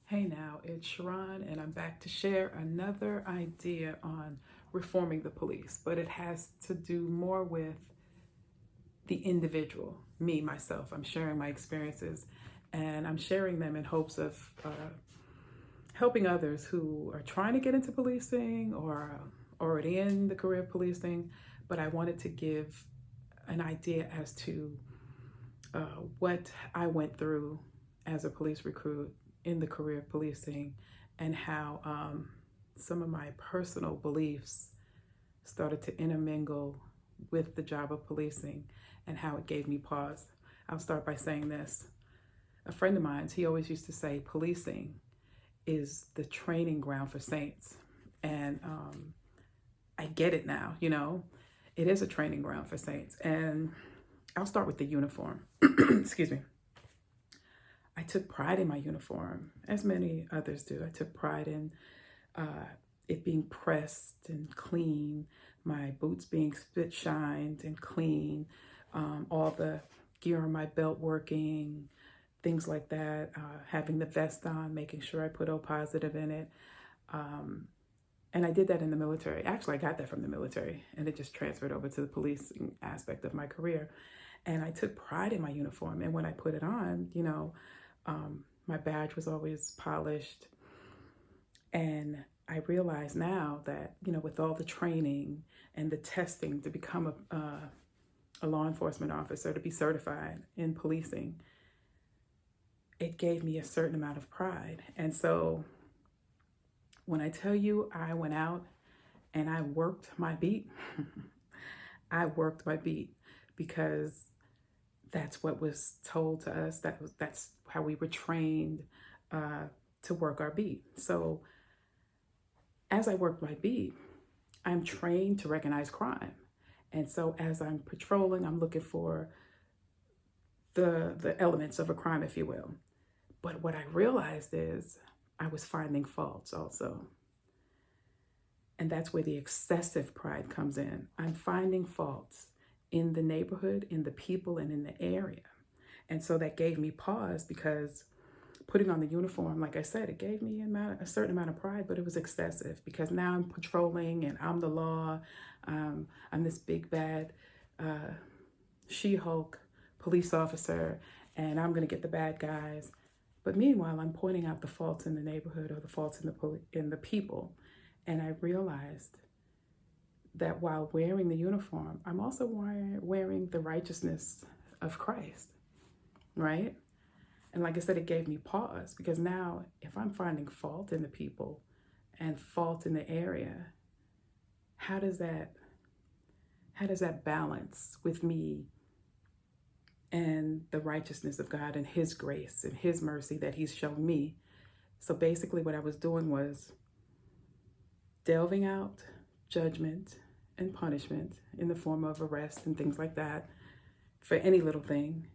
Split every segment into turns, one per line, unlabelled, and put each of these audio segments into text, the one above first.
Hey now, it's Sharon, and I'm back to share another idea on reforming the police, but it has to do more with the individual, me, myself. I'm sharing my experiences, and I'm sharing them in hopes of helping others who are trying to get into policing or are already in the career of policing. But I wanted to give an idea as to what I went through as a police recruit in the career of policing, and how some of my personal beliefs started to intermingle with the job of policing, and how it gave me pause. I'll start by saying this. A friend of mine, he always used to say policing is the training ground for saints. And I get it now, it is a training ground for saints. And I'll start with the uniform. Excuse me. I took pride in my uniform, as many others do. I took pride in it being pressed and clean, my boots being spit shined and clean, all the gear on my belt working, things like that, having the vest on, making sure I put O positive in it. And I did that in the military. Actually, I got that from the military, and it just transferred over to the policing aspect of my career. And I took pride in my uniform. And when I put it on, my badge was always polished. And I realize now that, with all the training and the testing to become a law enforcement officer, to be certified in policing, it gave me a certain amount of pride. And so when I tell you I went out and I worked my beat, I worked my beat because that's what was told to us. That's how we were trained to work our beat. So as I work my beat, I'm trained to recognize crime. And so as I'm patrolling, I'm looking for the elements of a crime, if you will. But what I realized is I was finding faults also. And that's where the excessive pride comes in. I'm finding faults in the neighborhood, in the people, and in the area. And so that gave me pause, because putting on the uniform, like I said, it gave me a certain amount of pride, but it was excessive, because now I'm patrolling and I'm the law. I'm this big bad She-Hulk police officer, and I'm going to get the bad guys. But meanwhile, I'm pointing out the faults in the neighborhood, or the faults in the people. And I realized that while wearing the uniform, I'm also wearing the righteousness of Christ, right? And like I said, it gave me pause, because now if I'm finding fault in the people and fault in the area, how does that balance with me and the righteousness of God and His grace and His mercy that He's shown me? So basically what I was doing was delving out judgment and punishment in the form of arrest and things like that for any little thing.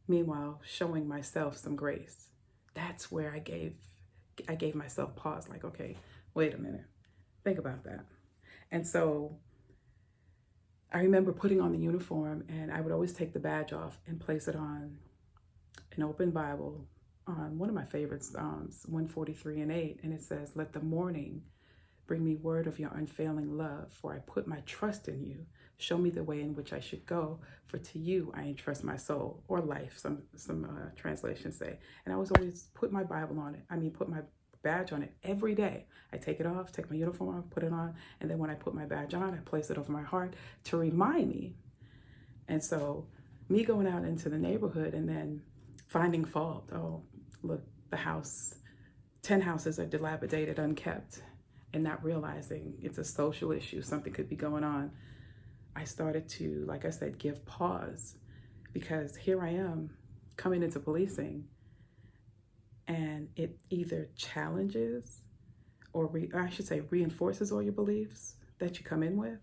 Meanwhile, showing myself some grace. That's where I gave myself pause, like, okay, wait a minute, think about that. And so I remember putting on the uniform, and I would always take the badge off and place it on an open Bible, on one of my favorite Psalms, 143:8, and it says, "Let the morning bring me word of your unfailing love, for I put my trust in you. Show me the way in which I should go, for to you I entrust my soul," or life, some translations say. And I was always put my Bible on it. Put my badge on it every day. I take it off, take my uniform off, put it on, and then when I put my badge on, I place it over my heart to remind me. And so me going out into the neighborhood and then finding fault. Oh, look, the house, 10 houses are dilapidated, unkept, and not realizing it's a social issue, something could be going on. I started to, like I said, give pause, because here I am coming into policing, and it either challenges or reinforces all your beliefs that you come in with,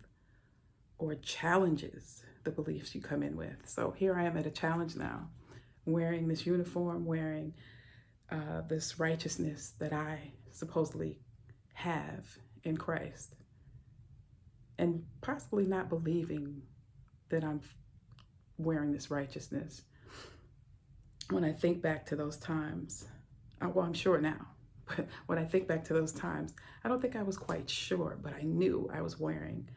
or challenges the beliefs you come in with. So here I am at a challenge now, wearing this uniform, wearing this righteousness that I supposedly have in Christ, and possibly not believing that I'm wearing this righteousness. When I think back to those times, well, I'm sure now, But when I think back to those times, I don't think I was quite sure, but I knew I was wearing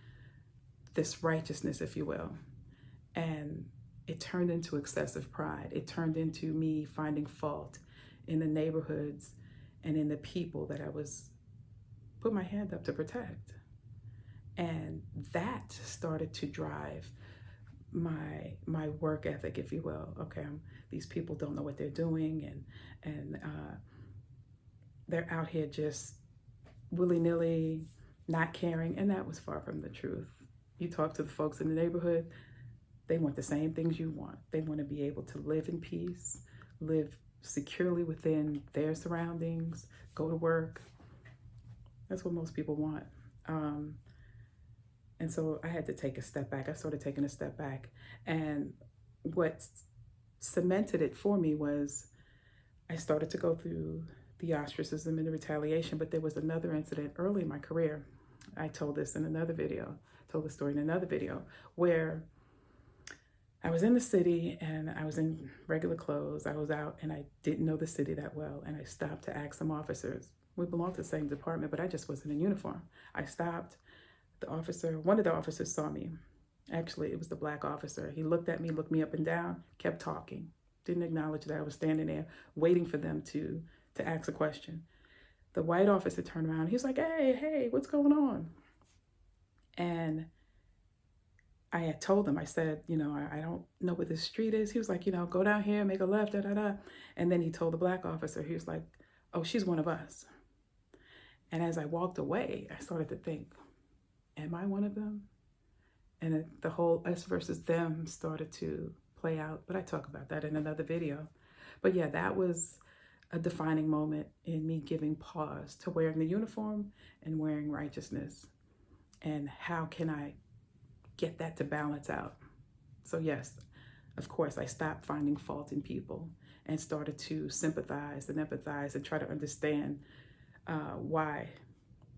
this righteousness, if you will. And it turned into excessive pride. It turned into me finding fault in the neighborhoods and in the people that I was put my hand up to protect. And that started to drive my work ethic, if you will. Okay, these people don't know what they're doing, and they're out here just willy-nilly, not caring, and that was far from the truth. You talk to the folks in the neighborhood, they want the same things you want. They want to be able to live in peace, live securely within their surroundings, go to work. That's what most people want. And so I had to take a step back. I started taking a step back. And what cemented it for me was I started to go through the ostracism and the retaliation, but there was another incident early in my career. I told this in another video, told the story in another video, where I was in the city and I was in regular clothes. I was out and I didn't know the city that well. And I stopped to ask some officers. We belonged to the same department, but I just wasn't in uniform. I stopped. One of the officers saw me. Actually, it was the black officer. He looked at me, looked me up and down, kept talking. Didn't acknowledge that I was standing there waiting for them to ask a question. The white officer turned around. He was like, hey, what's going on? And I had told him, I said, I don't know where this street is. He was like, go down here, make a left, da. And then he told the black officer, he was like, oh, she's one of us. And as I walked away, I started to think, am I one of them? And the whole us versus them started to play out. But I talk about that in another video. But yeah, that was a defining moment in me giving pause to wearing the uniform and wearing righteousness. And how can I get that to balance out? So yes, of course, I stopped finding fault in people and started to sympathize and empathize and try to understand why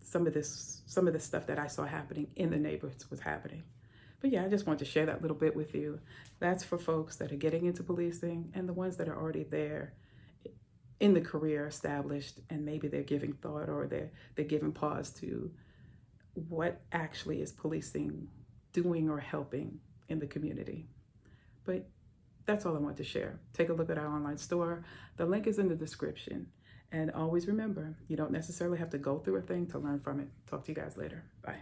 some of this stuff that I saw happening in the neighborhoods was happening. But yeah, I just wanted to share that little bit with you. That's for folks that are getting into policing and the ones that are already there in the career established, and maybe they're giving thought or they're giving pause to what actually is policing doing or helping in the community. But that's all I want to share. Take a look at our online store. The link is in the description. And always remember, you don't necessarily have to go through a thing to learn from it. Talk to you guys later. Bye.